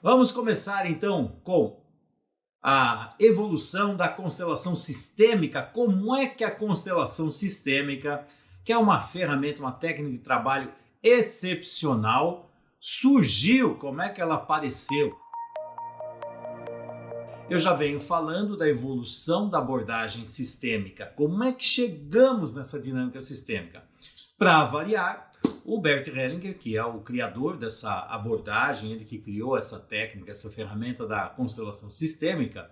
Vamos começar então com a evolução da constelação sistêmica. Como é que a constelação sistêmica, que é uma ferramenta, uma técnica de trabalho excepcional, surgiu? Como é que ela apareceu? Eu já venho falando da evolução da abordagem sistêmica. Como é que chegamos nessa dinâmica sistêmica? Para variar, o Bert Hellinger, que é o criador dessa abordagem, ele que criou essa técnica, essa ferramenta da constelação sistêmica,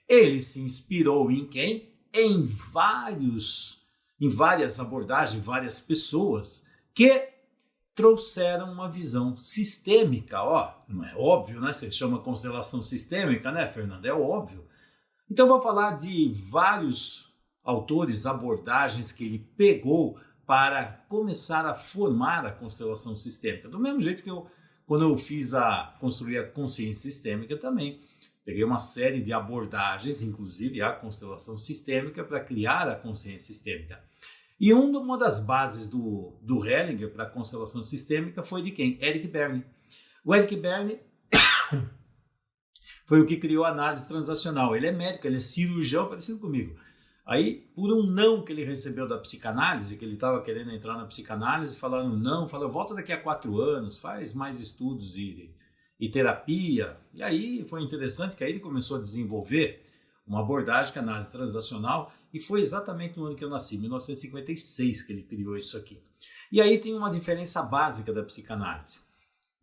ele se inspirou em quem? Em várias abordagens, várias pessoas que trouxeram uma visão sistêmica. Não é óbvio, né? Você chama constelação sistêmica, né, Fernando? É óbvio. Então, vou falar de vários autores, abordagens que ele pegou para começar a formar a constelação sistêmica. Do mesmo jeito que quando eu construir a consciência sistêmica também, peguei uma série de abordagens, inclusive a constelação sistêmica, para criar a consciência sistêmica. E uma das bases do Hellinger para a constelação sistêmica foi de quem? Eric Berne. O Eric Berne foi o que criou a análise transacional. Ele é médico, ele é cirurgião, parecido comigo. Aí, por um não que ele recebeu da psicanálise, que ele estava querendo entrar na psicanálise, falando não, falou, volta daqui a 4 anos, faz mais estudos e terapia. E aí foi interessante que aí ele começou a desenvolver uma abordagem que é a análise transacional, e foi exatamente no ano que eu nasci, 1956, que ele criou isso aqui. E aí tem uma diferença básica da psicanálise,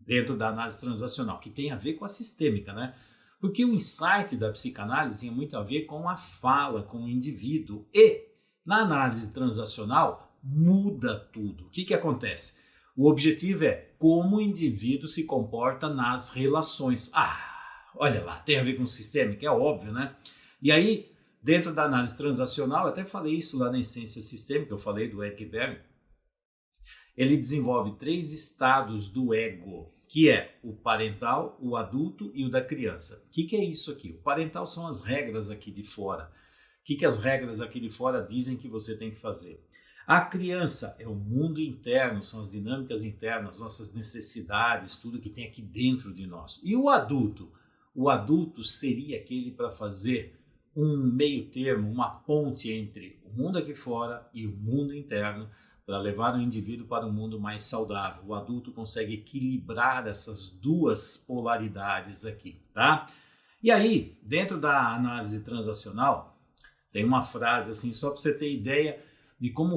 dentro da análise transacional, que tem a ver com a sistêmica, né? Porque o insight da psicanálise tem muito a ver com a fala, com o indivíduo. E na análise transacional muda tudo. O que acontece? O objetivo é como o indivíduo se comporta nas relações. Olha lá, tem a ver com o sistêmico, é óbvio, né? E aí, dentro da análise transacional, até falei isso lá na Essência Sistêmica, eu falei do Eric Berne, ele desenvolve 3 estados do ego, que é o parental, o adulto e o da criança. O que é isso aqui? O parental são as regras aqui de fora. O que as regras aqui de fora dizem que você tem que fazer? A criança é o mundo interno, são as dinâmicas internas, nossas necessidades, tudo que tem aqui dentro de nós. E o adulto seria aquele para fazer um meio termo, uma ponte entre o mundo aqui fora e o mundo interno, para levar o indivíduo para um mundo mais saudável. O adulto consegue equilibrar essas duas polaridades aqui, tá? E aí, dentro da análise transacional, tem uma frase assim, só para você ter ideia de como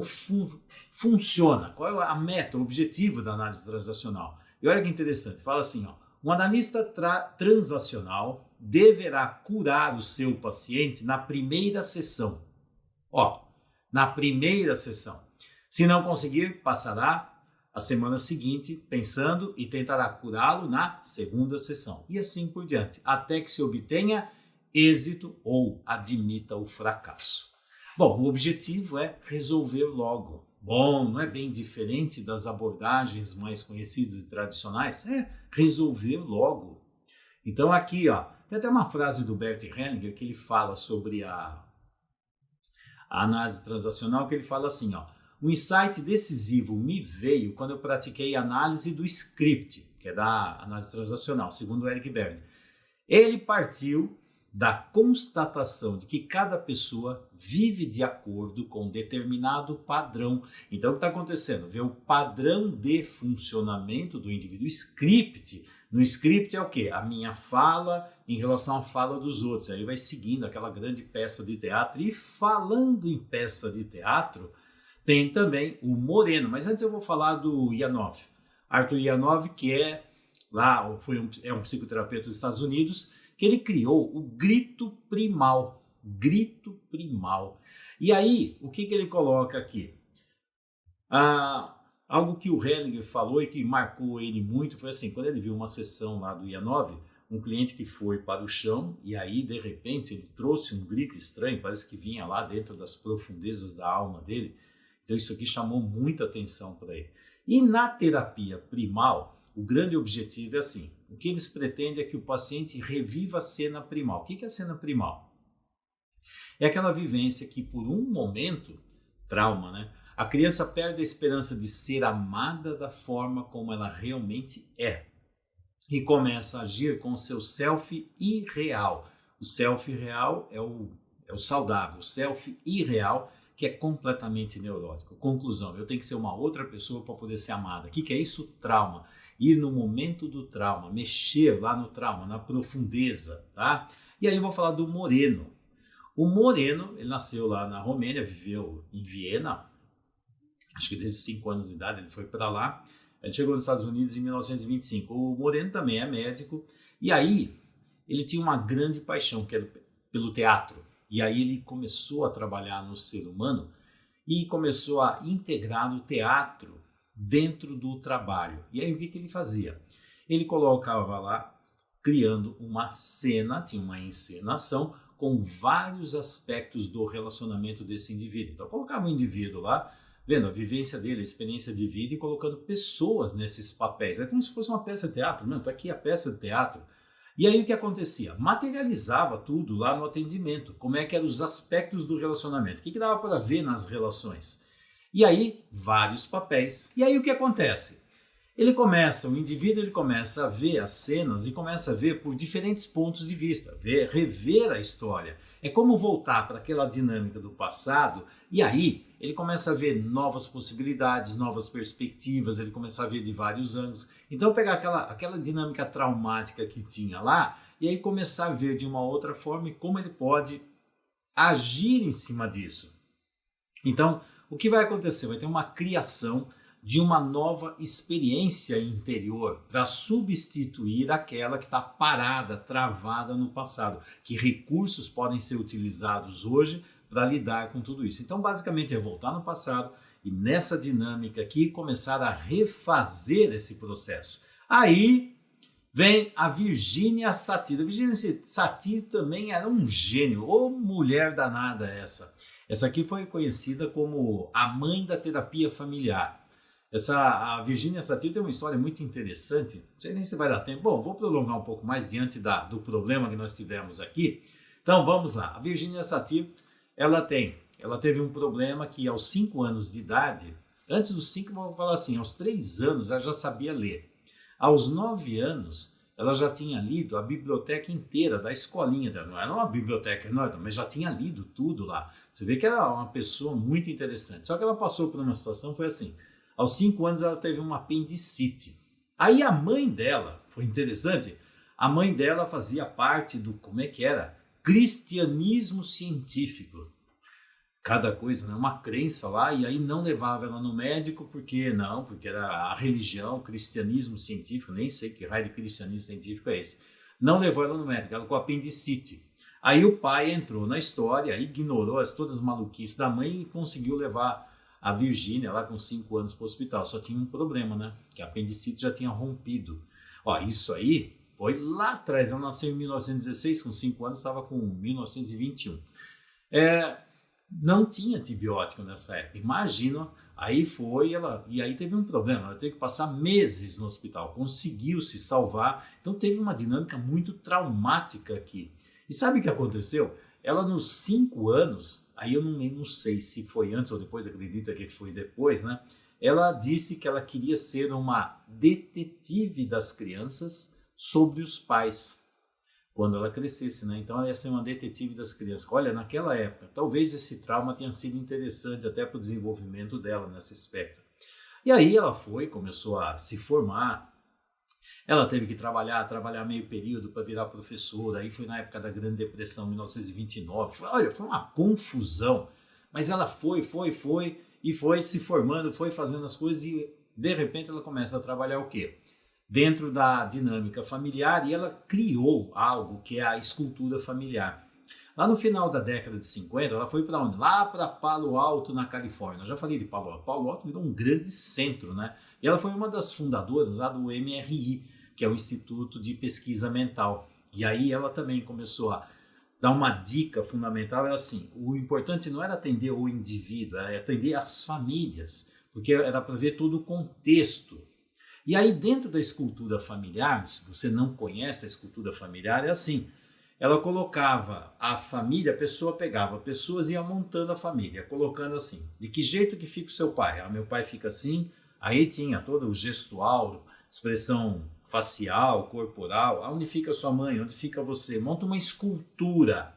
funciona, qual é a meta, o objetivo da análise transacional. E olha que interessante, fala assim, um analista transacional deverá curar o seu paciente na primeira sessão. Na primeira sessão. Se não conseguir, passará a semana seguinte pensando e tentará curá-lo na segunda sessão. E assim por diante, até que se obtenha êxito ou admita o fracasso. Bom, o objetivo é resolver logo. Bom, não é bem diferente das abordagens mais conhecidas e tradicionais? É resolver logo. Então aqui, tem até uma frase do Bert Hellinger que ele fala sobre a análise transacional, que ele fala assim, o insight decisivo me veio quando eu pratiquei a análise do script, que é da análise transacional, segundo o Eric Berne. Ele partiu da constatação de que cada pessoa vive de acordo com um determinado padrão. Então, o que está acontecendo? Vê o padrão de funcionamento do indivíduo. Script. No script é o quê? A minha fala em relação à fala dos outros. Aí vai seguindo aquela grande peça de teatro. E falando em peça de teatro, tem também o Moreno. Mas antes eu vou falar do Janov. Arthur Janov, que é um psicoterapeuta dos Estados Unidos, que ele criou o grito primal. Grito primal. E aí, o que ele coloca aqui? Algo que o Hellinger falou e que marcou ele muito foi assim, quando ele viu uma sessão lá do Janov, um cliente que foi para o chão e aí, de repente, ele trouxe um grito estranho, parece que vinha lá dentro das profundezas da alma dele. Então isso aqui chamou muita atenção para ele. E na terapia primal, o grande objetivo é assim, o que eles pretendem é que o paciente reviva a cena primal. O que é a cena primal? É aquela vivência que por um momento, trauma, né? A criança perde a esperança de ser amada da forma como ela realmente é. e começa a agir com o seu self irreal. O self real é o saudável, o self irreal, que é completamente neurótico. Conclusão, eu tenho que ser uma outra pessoa para poder ser amada. O que é isso? Trauma. Ir no momento do trauma, mexer lá no trauma, na profundeza, tá? E aí eu vou falar do Moreno. O Moreno, ele nasceu lá na Romênia, viveu em Viena, acho que desde os 5 anos de idade ele foi para lá. Ele chegou nos Estados Unidos em 1925. O Moreno também é médico. E aí, ele tinha uma grande paixão, que era pelo teatro. E aí ele começou a trabalhar no ser humano e começou a integrar o teatro dentro do trabalho. E aí o que ele fazia? Ele colocava lá, criando uma cena, tinha uma encenação, com vários aspectos do relacionamento desse indivíduo. Então, colocava o indivíduo lá, vendo a vivência dele, a experiência de vida e colocando pessoas nesses papéis. É como se fosse uma peça de teatro, não? Está aqui a peça de teatro. E aí o que acontecia? Materializava tudo lá no atendimento, como é que eram os aspectos do relacionamento, o que dava para ver nas relações. E aí, vários papéis. E aí o que acontece? O indivíduo ele começa a ver as cenas e começa a ver por diferentes pontos de vista, rever a história. É como voltar para aquela dinâmica do passado e aí ele começa a ver novas possibilidades, novas perspectivas, ele começa a ver de vários ângulos. Então pegar aquela dinâmica traumática que tinha lá e aí começar a ver de uma outra forma e como ele pode agir em cima disso. Então, o que vai acontecer? Vai ter uma criação de uma nova experiência interior para substituir aquela que está parada, travada no passado. Que recursos podem ser utilizados hoje para lidar com tudo isso? Então, basicamente, é voltar no passado e nessa dinâmica aqui começar a refazer esse processo. Aí vem a Virginia Satir. A Virginia Satir também era um gênio, ou mulher danada essa. Essa aqui foi conhecida como a mãe da terapia familiar. A Virginia Satir tem uma história muito interessante, não sei nem se vai dar tempo. Bom, vou prolongar um pouco mais diante do problema que nós tivemos aqui. Então vamos lá, a Virginia Satir, ela teve um problema que aos 5 anos de idade, antes dos 5, vamos falar assim, aos 3 anos ela já sabia ler. Aos 9 anos ela já tinha lido a biblioteca inteira da escolinha dela. Não era uma biblioteca enorme, mas já tinha lido tudo lá. Você vê que era uma pessoa muito interessante. Só que ela passou por uma situação, foi assim, aos 5 anos ela teve uma apendicite. Aí a mãe dela, foi interessante, a mãe dela fazia parte do, como é que era? Cristianismo científico. Cada coisa, né? Uma crença lá, e aí não levava ela no médico, porque era a religião, o cristianismo científico, nem sei que raio de cristianismo científico é esse. Não levou ela no médico, ela com apendicite. Aí o pai entrou na história, ignorou todas as maluquices da mãe e conseguiu levar a Virgínia lá com 5 anos para o hospital. Só tinha um problema, né? Que a apendicite já tinha rompido. Ó, isso aí foi lá atrás, ela nasceu em 1916, com 5 anos, estava com 1921. Não tinha antibiótico nessa época, imagina, e aí teve um problema, ela teve que passar meses no hospital, conseguiu se salvar, então teve uma dinâmica muito traumática aqui. E sabe o que aconteceu? Ela nos 5 anos, aí eu não sei se foi antes ou depois, acredito que foi depois, né? Ela disse que ela queria ser uma detetive das crianças sobre os pais, quando ela crescesse, né? Então ela ia ser uma detetive das crianças. Olha, naquela época, talvez esse trauma tenha sido interessante até para o desenvolvimento dela nesse aspecto. E aí ela começou a se formar, ela teve que trabalhar meio período para virar professora, aí foi na época da Grande Depressão, 1929, foi uma confusão, mas ela foi se formando, foi fazendo as coisas e de repente ela começa a trabalhar o quê? Dentro da dinâmica familiar, e ela criou algo que é a escultura familiar. Lá no final da década de 50, ela foi para onde? Lá para Palo Alto, na Califórnia. Eu já falei de Palo Alto. Palo Alto virou um grande centro, né? E ela foi uma das fundadoras lá do MRI, que é o Instituto de Pesquisa Mental. E aí ela também começou a dar uma dica fundamental, era assim, o importante não era atender o indivíduo, era atender as famílias, porque era para ver todo o contexto. E aí dentro da escultura familiar, se você não conhece a escultura familiar, é assim, ela colocava a família, a pessoa pegava pessoas e ia montando a família, colocando assim, de que jeito que fica o seu pai? Meu pai fica assim, aí tinha todo o gestual, expressão facial, corporal, onde fica sua mãe, onde fica você, monta uma escultura.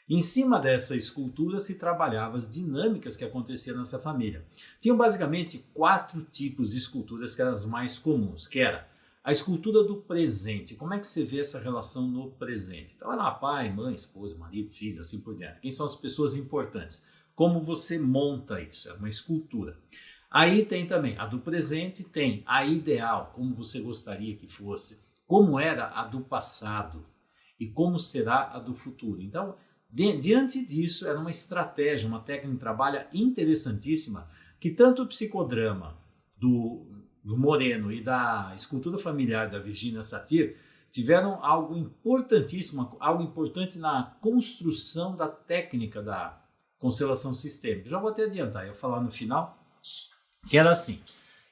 Em cima dessa escultura se trabalhava as dinâmicas que aconteciam nessa família. Tinham basicamente 4 tipos de esculturas que eram as mais comuns, que era a escultura do presente. Como é que você vê essa relação no presente? Então era pai, mãe, esposa, marido, filho, assim por diante. Quem são as pessoas importantes? Como você monta isso? É uma escultura. Aí tem também a do presente, tem a ideal, como você gostaria que fosse, como era a do passado e como será a do futuro. Então, diante disso, era uma estratégia, uma técnica de trabalho interessantíssima, que tanto o psicodrama do Moreno e da escultura familiar da Virginia Satir tiveram algo importantíssimo, algo importante na construção da técnica da constelação sistêmica. Já vou até adiantar, eu vou falar no final, que era assim.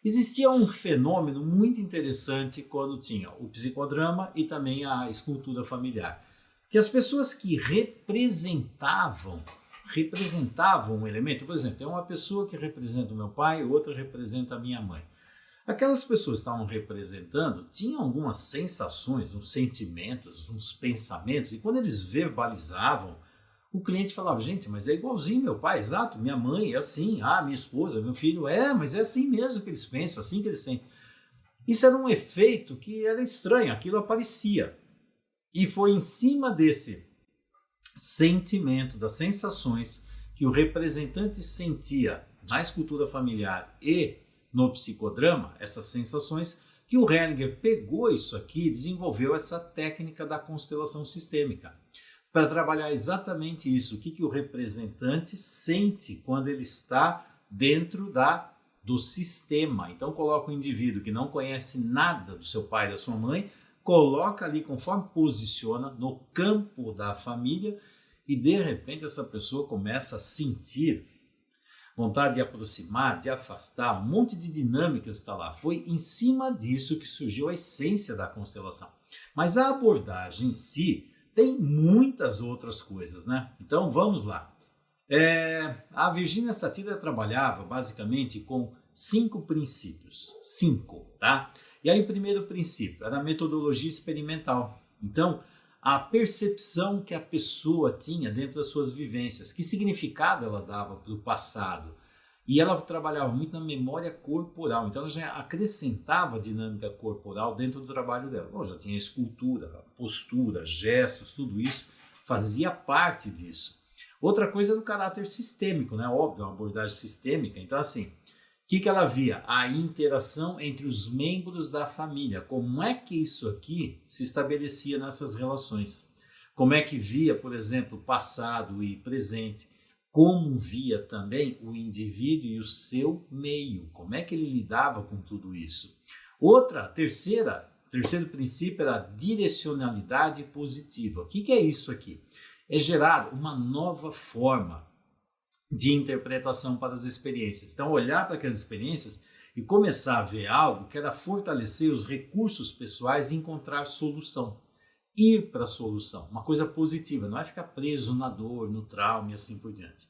Existia um fenômeno muito interessante quando tinha o psicodrama e também a escultura familiar, que as pessoas que representavam um elemento, por exemplo, tem uma pessoa que representa o meu pai, outra representa a minha mãe. Aquelas pessoas que estavam representando tinham algumas sensações, uns sentimentos, uns pensamentos, e quando eles verbalizavam, o cliente falava, gente, mas é igualzinho meu pai, exato, minha mãe é assim, minha esposa, meu filho, mas é assim mesmo que eles pensam, assim que eles têm. Isso era um efeito que era estranho, aquilo aparecia. E foi em cima desse sentimento, das sensações que o representante sentia na escultura familiar e no psicodrama, essas sensações, que o Hellinger pegou isso aqui e desenvolveu essa técnica da constelação sistêmica para trabalhar exatamente isso, o que o representante sente quando ele está dentro do sistema. Então coloca o indivíduo que não conhece nada do seu pai e da sua mãe, coloca ali conforme posiciona no campo da família e de repente essa pessoa começa a sentir vontade de aproximar, de afastar, um monte de dinâmicas está lá. Foi em cima disso que surgiu a essência da constelação. Mas a abordagem em si tem muitas outras coisas, né? Então vamos lá. A Virginia Satir trabalhava basicamente com 5 princípios. 5, tá? E aí o primeiro princípio era a metodologia experimental. Então, a percepção que a pessoa tinha dentro das suas vivências, que significado ela dava para o passado. E ela trabalhava muito na memória corporal, então ela já acrescentava dinâmica corporal dentro do trabalho dela. Bom, já tinha escultura, postura, gestos, tudo isso fazia parte disso. Outra coisa é do caráter sistêmico, né? Óbvio, uma abordagem sistêmica. Então, assim, o que ela via? A interação entre os membros da família. Como é que isso aqui se estabelecia nessas relações? Como é que via, por exemplo, passado e presente? Como via também o indivíduo e o seu meio? Como é que ele lidava com tudo isso? Terceiro princípio era a direcionalidade positiva. O que é isso aqui? É gerar uma nova forma de interpretação para as experiências. Então, olhar para aquelas experiências e começar a ver algo que era fortalecer os recursos pessoais e encontrar solução. Ir para a solução, uma coisa positiva, não é ficar preso na dor, no trauma e assim por diante.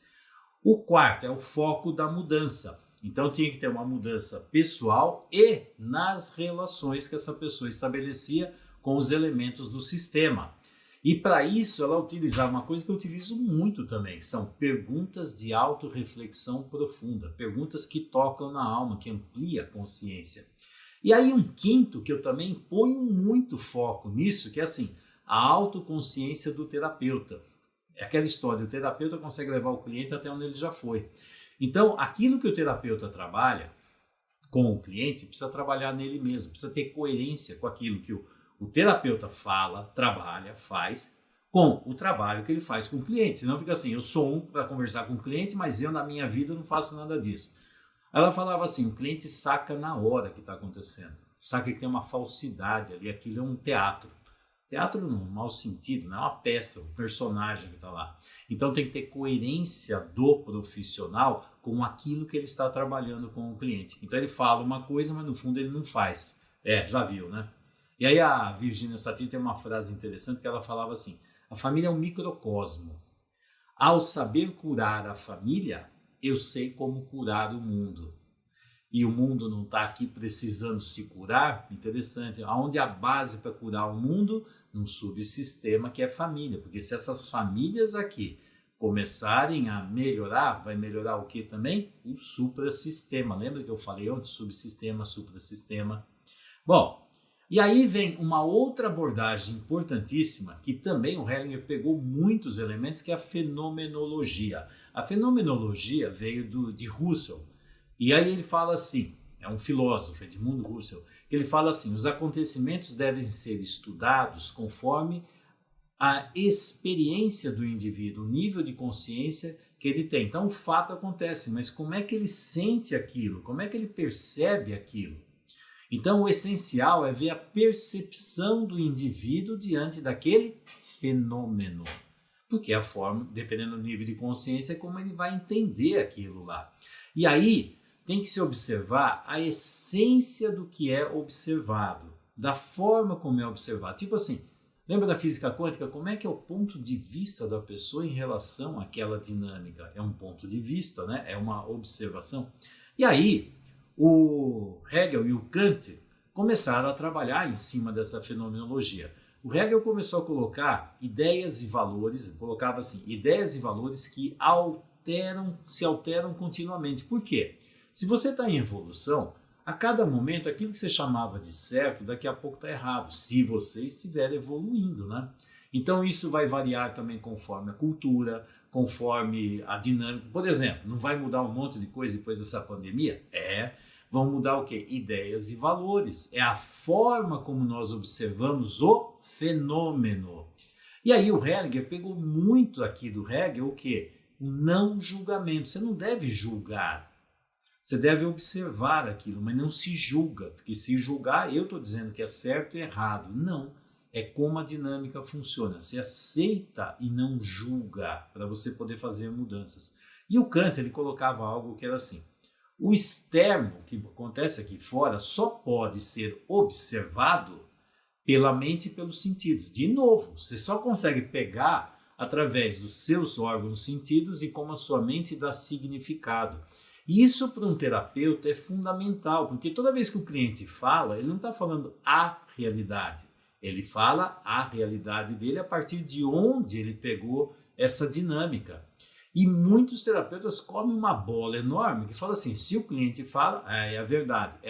O quarto é o foco da mudança. Então, tinha que ter uma mudança pessoal e nas relações que essa pessoa estabelecia com os elementos do sistema. E para isso ela utilizava uma coisa que eu utilizo muito também, são perguntas de autorreflexão profunda, perguntas que tocam na alma, que ampliam a consciência. E aí um quinto que eu também ponho muito foco nisso, que é assim, a autoconsciência do terapeuta. É aquela história, o terapeuta consegue levar o cliente até onde ele já foi. Então, aquilo que o terapeuta trabalha com o cliente, precisa trabalhar nele mesmo, precisa ter coerência com aquilo que o terapeuta fala, trabalha, faz, com o trabalho que ele faz com o cliente. Senão fica assim, eu sou um para conversar com o cliente, mas eu na minha vida não faço nada disso. Ela falava assim, o cliente saca na hora que está acontecendo. Saca que tem uma falsidade ali, aquilo é um teatro. Teatro no mau sentido, não é uma peça, um personagem que está lá. Então tem que ter coerência do profissional com aquilo que ele está trabalhando com o cliente. Então ele fala uma coisa, mas no fundo ele não faz. Já viu, né? E aí a Virginia Satir tem uma frase interessante que ela falava assim, a família é um microcosmo. Ao saber curar a família, eu sei como curar o mundo. e o mundo não está aqui precisando se curar, interessante, aonde a base para curar o mundo? Num subsistema que é família, porque se essas famílias aqui começarem a melhorar, vai melhorar o que também? O suprassistema. Lembra que eu falei antes? Subsistema, suprassistema. Bom, e aí vem uma outra abordagem importantíssima, que também o Hellinger pegou muitos elementos, que é a fenomenologia. A fenomenologia veio de Russell. E aí ele fala assim, é um filósofo, Edmund Russell, que ele fala assim, os acontecimentos devem ser estudados conforme a experiência do indivíduo, o nível de consciência que ele tem. Então o fato acontece, mas como é que ele sente aquilo? Como é que ele percebe aquilo? Então o essencial é ver a percepção do indivíduo diante daquele fenômeno. Porque a forma, dependendo do nível de consciência, é como ele vai entender aquilo lá. E aí tem que se observar a essência do que é observado, da forma como é observado. Tipo assim, lembra da física quântica? Como é que é o ponto de vista da pessoa em relação àquela dinâmica? É um ponto de vista, né? É uma observação. E aí, o Hegel e o Kant começaram a trabalhar em cima dessa fenomenologia. O Hegel começou a colocar ideias e valores, colocava assim, ideias e valores que se alteram continuamente. Por quê? Se você está em evolução, a cada momento, aquilo que você chamava de certo, daqui a pouco está errado, se você estiver evoluindo, né? Então isso vai variar também conforme a cultura, conforme a dinâmica. Por exemplo, não vai mudar um monte de coisa depois dessa pandemia? Vão mudar o quê? Ideias e valores. É a forma como nós observamos o fenômeno. E aí o Hellinger pegou muito aqui do Hegel o quê? O não julgamento. Você não deve julgar. Você deve observar aquilo, mas não se julga, porque se julgar, eu estou dizendo que é certo e errado. Não, é como a dinâmica funciona. Você aceita e não julga, para você poder fazer mudanças. E o Kant, ele colocava algo que era assim, o externo, que acontece aqui fora, só pode ser observado pela mente e pelos sentidos. De novo, você só consegue pegar através dos seus órgãos sentidos e como a sua mente dá significado. Isso para um terapeuta é fundamental, porque toda vez que o cliente fala, ele não está falando a realidade, ele fala a realidade dele a partir de onde ele pegou essa dinâmica. E muitos terapeutas comem uma bola enorme que fala assim, se o cliente fala, é a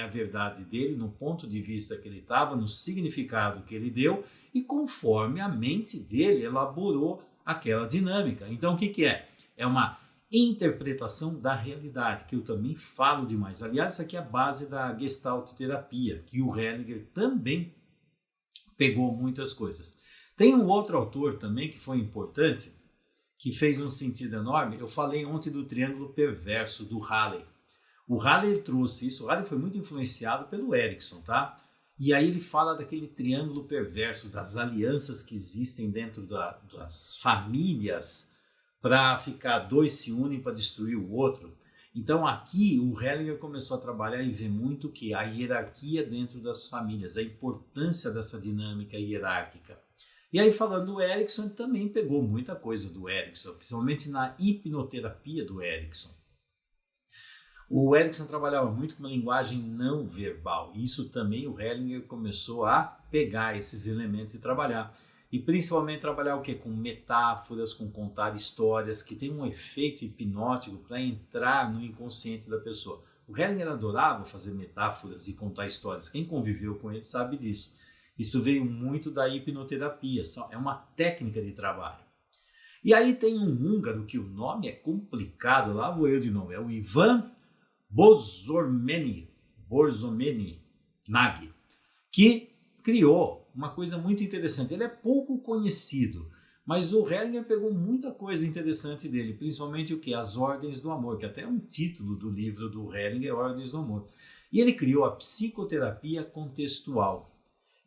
verdade dele no ponto de vista que ele estava, no significado que ele deu e conforme a mente dele elaborou aquela dinâmica. Então o que é? É uma interpretação da realidade, que eu também falo demais. Aliás, isso aqui é a base da Gestalt terapia, que o Hellinger também pegou muitas coisas. Tem um outro autor também que foi importante, que fez um sentido enorme. Eu falei ontem do triângulo perverso do Halley. O Halley trouxe isso, o Halley foi muito influenciado pelo Erickson, tá? E aí ele fala daquele triângulo perverso, das alianças que existem dentro das famílias, para ficar dois se unem para destruir o outro. Então aqui o Hellinger começou a trabalhar e ver muito que a hierarquia dentro das famílias, a importância dessa dinâmica hierárquica. E aí falando do Erickson, ele também pegou muita coisa do Erickson, principalmente na hipnoterapia do Erickson. O Erickson trabalhava muito com uma linguagem não verbal, e isso também o Hellinger começou a pegar esses elementos e trabalhar. E principalmente trabalhar o quê? Com metáforas, com contar histórias, que tem um efeito hipnótico para entrar no inconsciente da pessoa. O Hellinger adorava fazer metáforas e contar histórias. Quem conviveu com ele sabe disso. Isso veio muito da hipnoterapia, é uma técnica de trabalho. E aí tem um húngaro que o nome é complicado, lá vou eu de novo, é o Ivan Borzomeni Nagy, que criou uma coisa muito interessante. Ele é pouco conhecido, mas o Hellinger pegou muita coisa interessante dele, principalmente o que? As Ordens do Amor, que até é um título do livro do Hellinger, Ordens do Amor. E ele criou a psicoterapia contextual.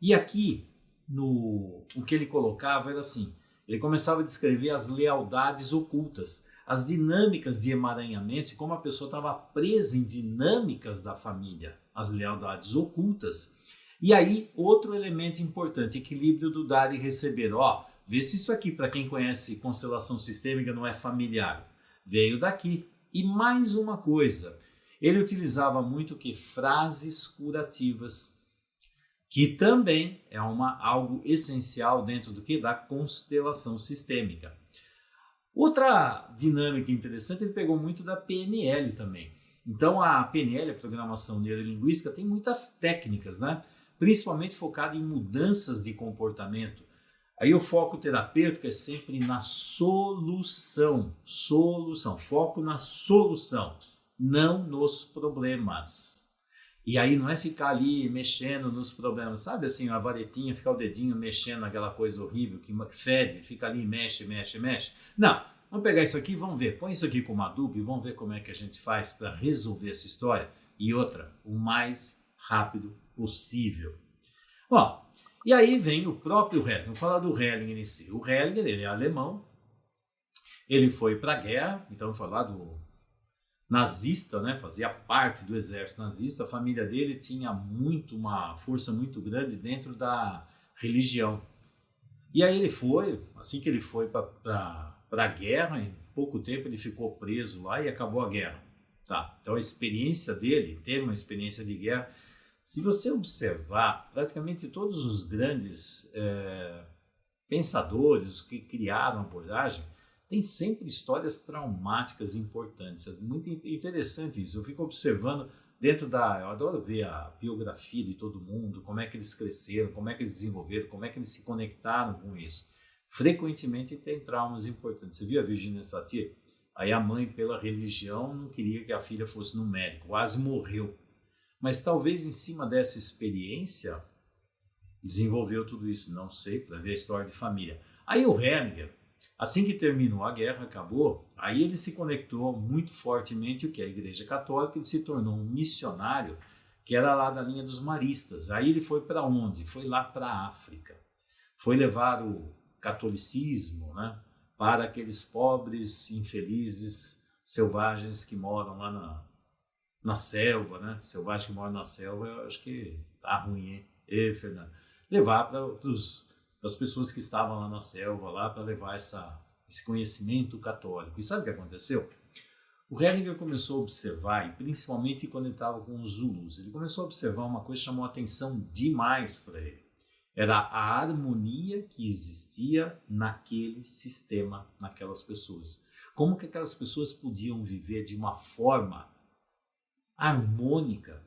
E aqui, o que ele colocava era assim, ele começava a descrever as lealdades ocultas, as dinâmicas de emaranhamento, e como a pessoa estava presa em dinâmicas da família, as lealdades ocultas. E aí, outro elemento importante, equilíbrio do dar e receber. Vê se isso aqui, para quem conhece constelação sistêmica, não é familiar. Veio daqui. E mais uma coisa, Ele utilizava muito que frases curativas, que também é algo essencial dentro do que? Da constelação sistêmica. Outra dinâmica interessante, ele pegou muito da PNL também. Então a PNL, a Programação Neurolinguística, tem muitas técnicas, né? Principalmente focada em mudanças de comportamento. Aí o foco terapêutico é sempre na solução, foco na solução, não nos problemas. E aí não é ficar ali mexendo nos problemas, sabe assim, a varetinha, ficar o dedinho mexendo naquela coisa horrível que fede, fica ali, mexe. Não, vamos pegar isso aqui e vamos ver, põe isso aqui como adubo e vamos ver como é que a gente faz para resolver essa história. E outra, o mais rápido possível. Bom, e aí vem o próprio Hellinger, vamos falar do Hellinger em si. O Hellinger, ele é alemão, ele foi para a guerra, então vamos falar do nazista, né? Fazia parte do exército nazista, a família dele tinha uma força muito grande dentro da religião. E aí ele foi, assim que ele foi para a guerra, em pouco tempo ele ficou preso lá e acabou a guerra. Tá? Então a experiência dele, ter uma experiência de guerra, se você observar, praticamente todos os grandes pensadores que criaram a abordagem, tem sempre histórias traumáticas importantes. É muito interessante isso. Eu fico observando eu adoro ver a biografia de todo mundo, como é que eles cresceram, como é que eles desenvolveram, como é que eles se conectaram com isso. Frequentemente tem traumas importantes. Você viu a Virginia Satir? Aí a mãe, pela religião, não queria que a filha fosse no médico, quase morreu. Mas talvez em cima dessa experiência desenvolveu tudo isso, não sei, para ver a história de família. Aí o Hellinger, assim que terminou a guerra, acabou, aí ele se conectou muito fortemente com a Igreja Católica, ele se tornou um missionário que era lá da linha dos maristas. Aí ele foi para onde? Foi lá para a África. Foi levar o catolicismo, né, para aqueles pobres, infelizes, selvagens que moram lá na selva, né? Selvagem que mora na selva, eu acho que tá ruim, hein? Fernando. Levar para as pessoas que estavam lá na selva, lá para levar esse conhecimento católico. E sabe o que aconteceu? O Hellinger começou a observar, e principalmente quando ele estava com os Zulus, ele começou a observar uma coisa que chamou a atenção demais para ele. Era a harmonia que existia naquele sistema, naquelas pessoas. Como que aquelas pessoas podiam viver de uma forma harmônica?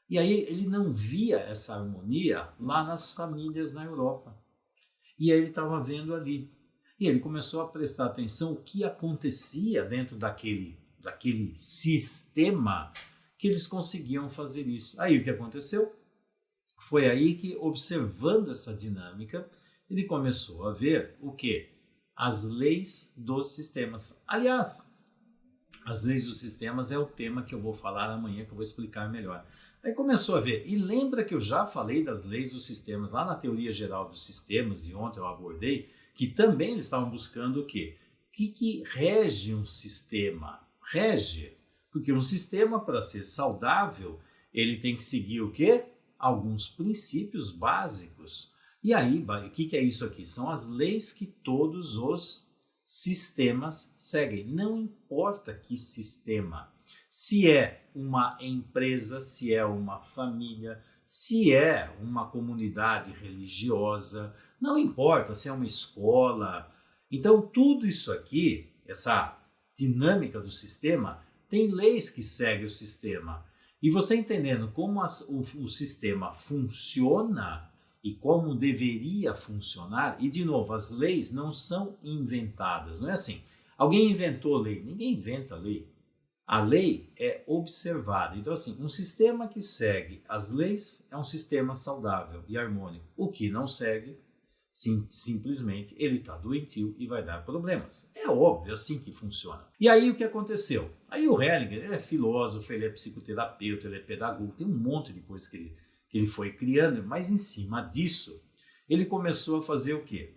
E aí ele não via essa harmonia lá nas famílias na Europa. E aí ele estava vendo ali. E ele começou a prestar atenção o que acontecia dentro daquele sistema que eles conseguiam fazer isso. Aí o que aconteceu? Foi aí que, observando essa dinâmica, ele começou a ver o quê? As leis dos sistemas. Aliás, as leis dos sistemas é o tema que eu vou falar amanhã, que eu vou explicar melhor. Aí começou a ver, e lembra que eu já falei das leis dos sistemas, lá na teoria geral dos sistemas, de ontem eu abordei, que também eles estavam buscando o quê? O que rege um sistema? Rege, porque um sistema, para ser saudável, ele tem que seguir o quê? Alguns princípios básicos. E aí, o que é isso aqui? São as leis que todos os sistemas seguem. Não importa que sistema. Se é uma empresa, se é uma família, se é uma comunidade religiosa, não importa se é uma escola. Então, tudo isso aqui, essa dinâmica do sistema, tem leis que seguem o sistema. E você entendendo como o sistema funciona e como deveria funcionar, e de novo, as leis não são inventadas, não é assim. Alguém inventou lei, ninguém inventa lei. A lei é observada. Então assim, um sistema que segue as leis é um sistema saudável e harmônico. O que não segue, simplesmente ele está doentio e vai dar problemas. É óbvio, é assim que funciona. E aí o que aconteceu? Aí o Hellinger, ele é filósofo, ele é psicoterapeuta, ele é pedagogo, tem um monte de coisa que ele foi criando, mas em cima disso, ele começou a fazer o quê?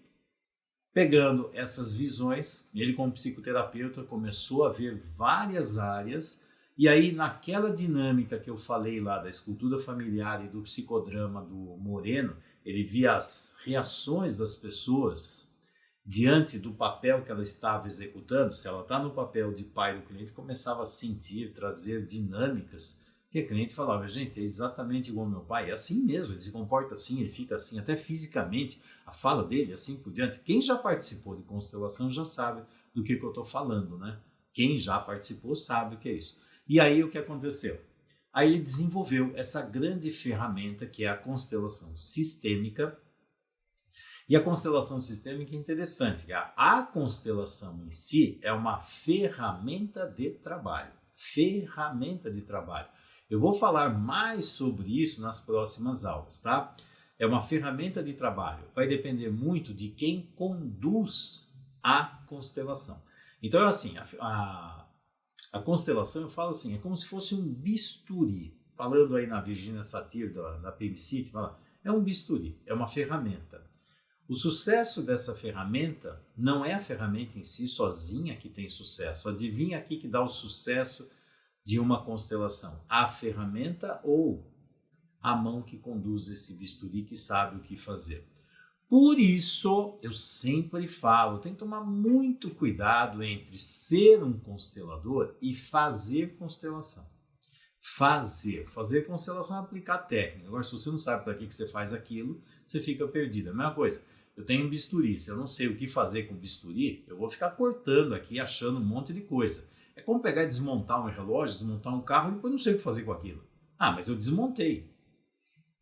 Pegando essas visões, ele como psicoterapeuta começou a ver várias áreas, e aí naquela dinâmica que eu falei lá da escultura familiar e do psicodrama do Moreno, ele via as reações das pessoas diante do papel que ela estava executando, se ela está no papel de pai do cliente, começava a sentir, trazer dinâmicas que a cliente falava, gente, é exatamente igual ao meu pai, é assim mesmo, ele se comporta assim, ele fica assim, até fisicamente, a fala dele, assim por diante. Quem já participou de constelação já sabe do que eu estou falando, né? Quem já participou sabe o que é isso. E aí o que aconteceu? Aí ele desenvolveu essa grande ferramenta que é a constelação sistêmica. E a constelação sistêmica é interessante. A constelação em si é uma ferramenta de trabalho. Ferramenta de trabalho. Eu vou falar mais sobre isso nas próximas aulas, tá? É uma ferramenta de trabalho. Vai depender muito de quem conduz a constelação. Então, é assim, a constelação, eu falo assim, é como se fosse um bisturi. Falando aí na Virginia Satir, da Pericite, é um bisturi, é uma ferramenta. O sucesso dessa ferramenta não é a ferramenta em si sozinha que tem sucesso. Adivinha aqui que dá o sucesso de uma constelação? A ferramenta ou a mão que conduz esse bisturi, que sabe o que fazer. Por isso, eu sempre falo, tem que tomar muito cuidado entre ser um constelador e fazer constelação. Fazer constelação é aplicar técnica. Agora, se você não sabe para que você faz aquilo, você fica perdido. A mesma coisa, eu tenho um bisturi, se eu não sei o que fazer com o bisturi, eu vou ficar cortando aqui, achando um monte de coisa. É como pegar e desmontar um relógio, desmontar um carro e depois não sei o que fazer com aquilo. Ah, mas eu desmontei.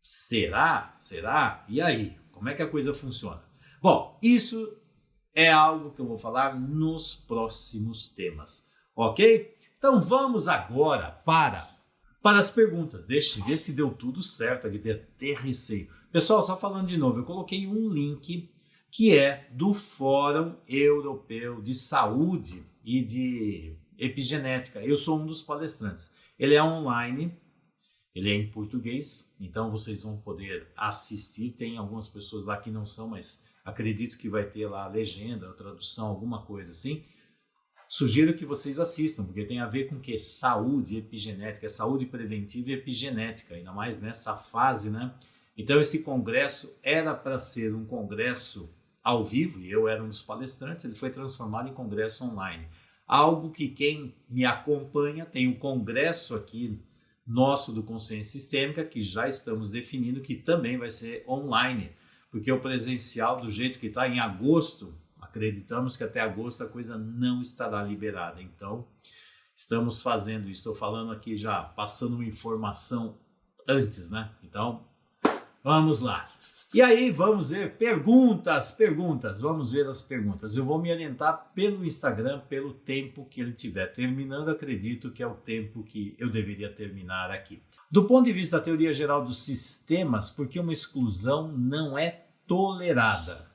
Será? Será? E aí? Como é que a coisa funciona? Bom, isso é algo que eu vou falar nos próximos temas, ok? Então vamos agora para as perguntas. Deixa eu ver se deu tudo certo aqui, até receio. Pessoal, só falando de novo, eu coloquei um link que é do Fórum Europeu de Saúde e de Epigenética. Eu sou um dos palestrantes. Ele é online. Ele é em português, então vocês vão poder assistir. Tem algumas pessoas lá que não são, mas acredito que vai ter lá a legenda, a tradução, alguma coisa assim. Sugiro que vocês assistam, porque tem a ver com o que? Saúde epigenética, saúde preventiva e epigenética, ainda mais nessa fase, né? Então esse congresso era para ser um congresso ao vivo, e eu era um dos palestrantes, ele foi transformado em congresso online. Algo que quem me acompanha, tem um congresso aqui nosso do Consciência Sistêmica, que já estamos definindo que também vai ser online, porque o presencial, do jeito que está em agosto, acreditamos que até agosto a coisa não estará liberada. Então, estamos fazendo isso. Estou falando aqui já, passando uma informação antes, né? Então, vamos lá. E aí, vamos ver perguntas. Vamos ver as perguntas. Eu vou me orientar pelo Instagram, pelo tempo que ele estiver terminando. Acredito que é o tempo que eu deveria terminar aqui. Do ponto de vista da teoria geral dos sistemas, por que uma exclusão não é tolerada?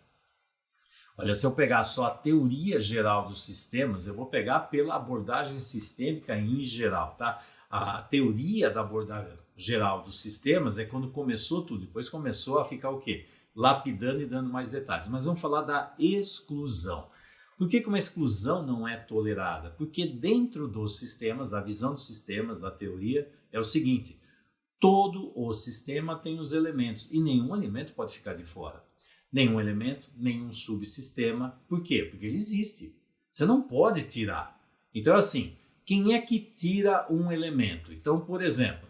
Olha, se eu pegar só a teoria geral dos sistemas, eu vou pegar pela abordagem sistêmica em geral, tá? A teoria da abordagem geral dos sistemas é quando começou tudo, depois começou a ficar o quê? Lapidando e dando mais detalhes. Mas vamos falar da exclusão. Por que uma exclusão não é tolerada? Porque dentro dos sistemas, da visão dos sistemas, da teoria, é o seguinte: todo o sistema tem os elementos e nenhum elemento pode ficar de fora. Nenhum elemento, nenhum subsistema. Por quê? Porque ele existe. Você não pode tirar. Então, assim, quem é que tira um elemento? Então, por exemplo,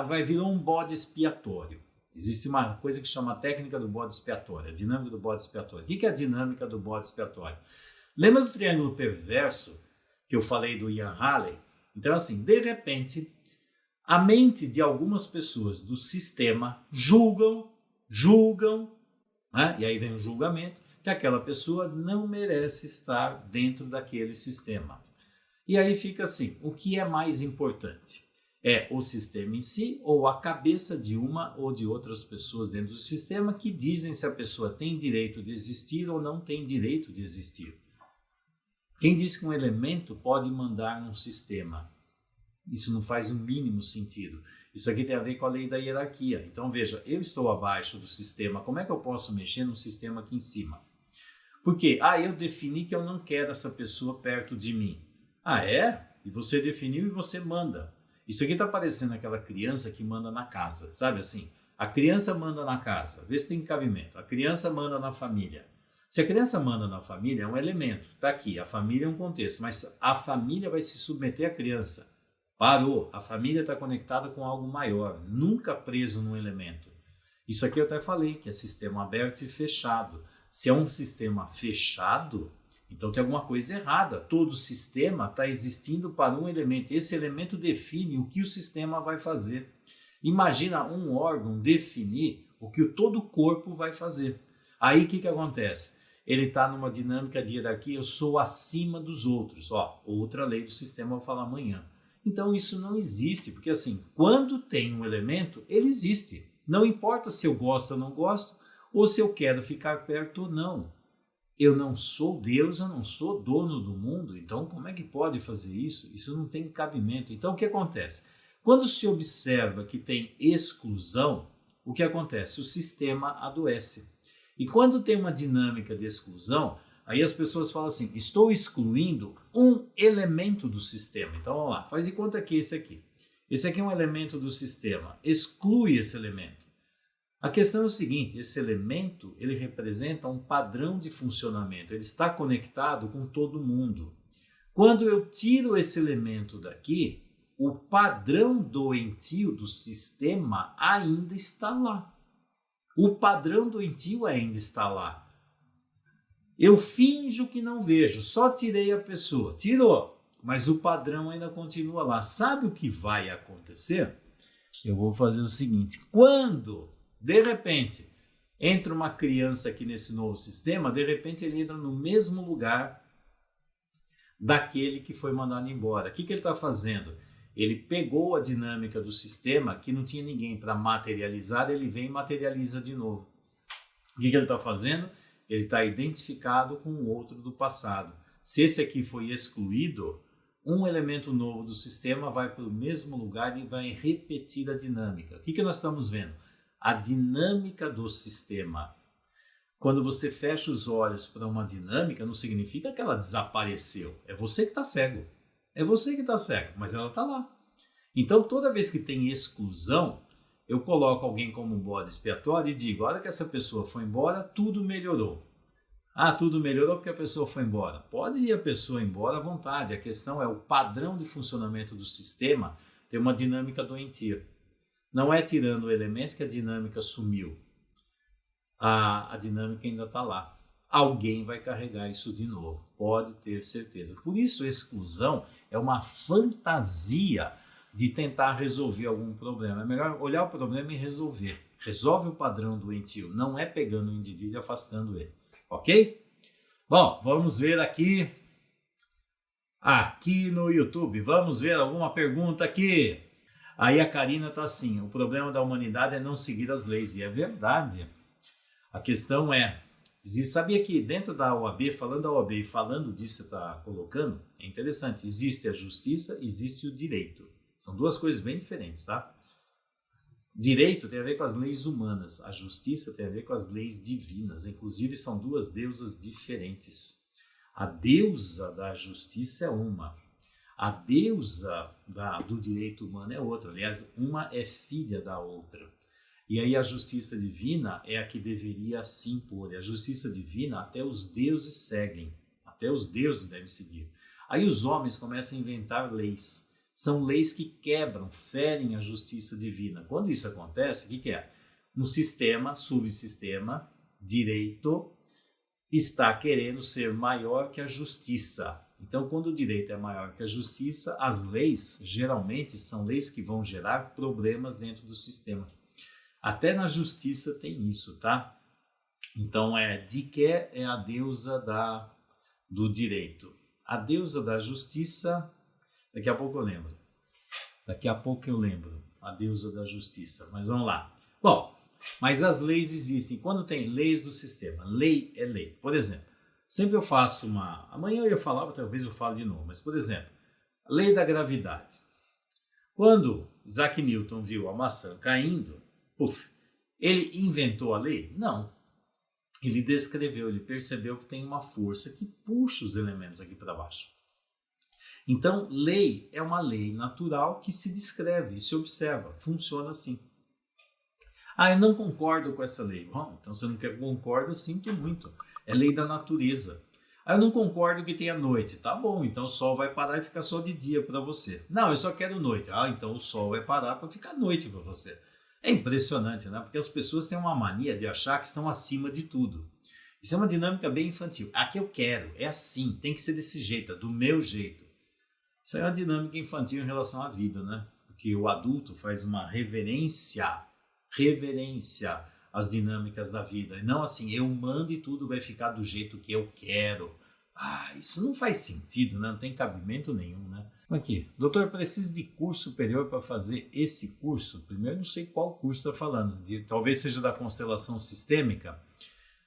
vai vir um bode expiatório. Existe uma coisa que chama técnica do bode expiatório, a dinâmica do bode expiatório. O que é a dinâmica do bode expiatório? Lembra do triângulo perverso que eu falei do Ian Halley? Então, assim, de repente, a mente de algumas pessoas do sistema julgam, né? E aí vem o julgamento, que aquela pessoa não merece estar dentro daquele sistema. E aí fica assim, o que é mais importante? É o sistema em si ou a cabeça de uma ou de outras pessoas dentro do sistema que dizem se a pessoa tem direito de existir ou não tem direito de existir? Quem diz que um elemento pode mandar num sistema? Isso não faz o mínimo sentido. Isso aqui tem a ver com a lei da hierarquia. Então veja, eu estou abaixo do sistema, como é que eu posso mexer num sistema aqui em cima? Porque, eu defini que eu não quero essa pessoa perto de mim. Ah, é? E você definiu e você manda. Isso aqui está parecendo aquela criança que manda na casa, sabe assim? A criança manda na casa, vê se tem cabimento. A criança manda na família. Se a criança manda na família, é um elemento. Está aqui, a família é um contexto, mas a família vai se submeter à criança. Parou, a família está conectada com algo maior, nunca preso num elemento. Isso aqui eu até falei, que é sistema aberto e fechado. Se é um sistema fechado, então tem alguma coisa errada. Todo sistema está existindo para um elemento. Esse elemento define o que o sistema vai fazer. Imagina um órgão definir o que todo o corpo vai fazer. Aí o que acontece? Ele está numa dinâmica de hierarquia, eu sou acima dos outros. Ó, outra lei do sistema, eu vou falar amanhã. Então isso não existe, porque assim, quando tem um elemento, ele existe. Não importa se eu gosto ou não gosto, ou se eu quero ficar perto ou não. Eu não sou Deus, eu não sou dono do mundo, então como é que pode fazer isso? Isso não tem cabimento. Então o que acontece? Quando se observa que tem exclusão, o que acontece? O sistema adoece. E quando tem uma dinâmica de exclusão, aí as pessoas falam assim, estou excluindo um elemento do sistema. Então vamos lá, faz de conta que esse aqui. Esse aqui é um elemento do sistema, exclui esse elemento. A questão é o seguinte, esse elemento ele representa um padrão de funcionamento, ele está conectado com todo mundo. Quando eu tiro esse elemento daqui, o padrão doentio do sistema ainda está lá. O padrão doentio ainda está lá. Eu finjo que não vejo, só tirei a pessoa. Tirou, mas o padrão ainda continua lá. Sabe o que vai acontecer? Eu vou fazer o seguinte, quando, de repente, entra uma criança aqui nesse novo sistema, de repente ele entra no mesmo lugar daquele que foi mandado embora. O que ele está fazendo? Ele pegou a dinâmica do sistema, que não tinha ninguém para materializar, ele vem e materializa de novo. O que ele está fazendo? Ele está identificado com o outro do passado. Se esse aqui foi excluído, um elemento novo do sistema vai para o mesmo lugar e vai repetir a dinâmica. O que nós estamos vendo? A dinâmica do sistema. Quando você fecha os olhos para uma dinâmica, não significa que ela desapareceu. É você que está cego. É você que está cego, mas ela está lá. Então, toda vez que tem exclusão, eu coloco alguém como um bode expiatório e digo, a hora que essa pessoa foi embora, tudo melhorou. Ah, tudo melhorou porque a pessoa foi embora. Pode ir a pessoa embora à vontade. A questão é o padrão de funcionamento do sistema ter uma dinâmica doentia. Não é tirando o elemento que a dinâmica sumiu. A dinâmica ainda está lá. Alguém vai carregar isso de novo. Pode ter certeza. Por isso, a exclusão é uma fantasia de tentar resolver algum problema. É melhor olhar o problema e resolver. Resolve o padrão doentio. Não é pegando o indivíduo e afastando ele. Ok? Bom, vamos ver aqui no YouTube. Vamos ver alguma pergunta aqui. Aí a Karina está assim, o problema da humanidade é não seguir as leis. E é verdade. A questão é, sabia que dentro da OAB, falando da OAB e falando disso, você está colocando, é interessante, existe a justiça, existe o direito. São duas coisas bem diferentes, tá? Direito tem a ver com as leis humanas, a justiça tem a ver com as leis divinas, inclusive são duas deusas diferentes. A deusa da justiça é uma, a deusa do direito humano é outra, aliás, uma é filha da outra. E aí a justiça divina é a que deveria se impor, e a justiça divina até os deuses seguem, até os deuses devem seguir. Aí os homens começam a inventar leis. São leis que quebram, ferem a justiça divina. Quando isso acontece, o que é? Um sistema, subsistema, direito, está querendo ser maior que a justiça. Então, quando o direito é maior que a justiça, as leis, geralmente, são leis que vão gerar problemas dentro do sistema. Até na justiça tem isso, tá? Então, Dike é a deusa do direito. A deusa da justiça... Daqui a pouco eu lembro. A deusa da justiça. Mas vamos lá. Bom, mas as leis existem. Quando tem leis do sistema, lei é lei. Por exemplo, sempre eu faço amanhã eu ia falar, talvez eu fale de novo. Mas, por exemplo, a lei da gravidade. Quando Isaac Newton viu a maçã caindo, ele inventou a lei? Não. Ele descreveu, ele percebeu que tem uma força que puxa os elementos aqui para baixo. Então, lei é uma lei natural que se descreve e se observa. Funciona assim. Ah, eu não concordo com essa lei. Bom, então você não concorda, sinto muito. É lei da natureza. Aí eu não concordo que tenha noite. Tá bom, então o sol vai parar e ficar só de dia para você. Não, eu só quero noite. Ah, então o sol vai parar para ficar noite para você. É impressionante, né? Porque as pessoas têm uma mania de achar que estão acima de tudo. Isso é uma dinâmica bem infantil. Aqui eu quero, é assim, tem que ser desse jeito, é do meu jeito. Isso é uma dinâmica infantil em relação à vida, né? Porque o adulto faz uma reverência às dinâmicas da vida. E não assim, eu mando e tudo vai ficar do jeito que eu quero. Ah, isso não faz sentido, né? Não tem cabimento nenhum, né? Aqui, doutor, preciso de curso superior para fazer esse curso? Primeiro, não sei qual curso está falando. Talvez seja da constelação sistêmica.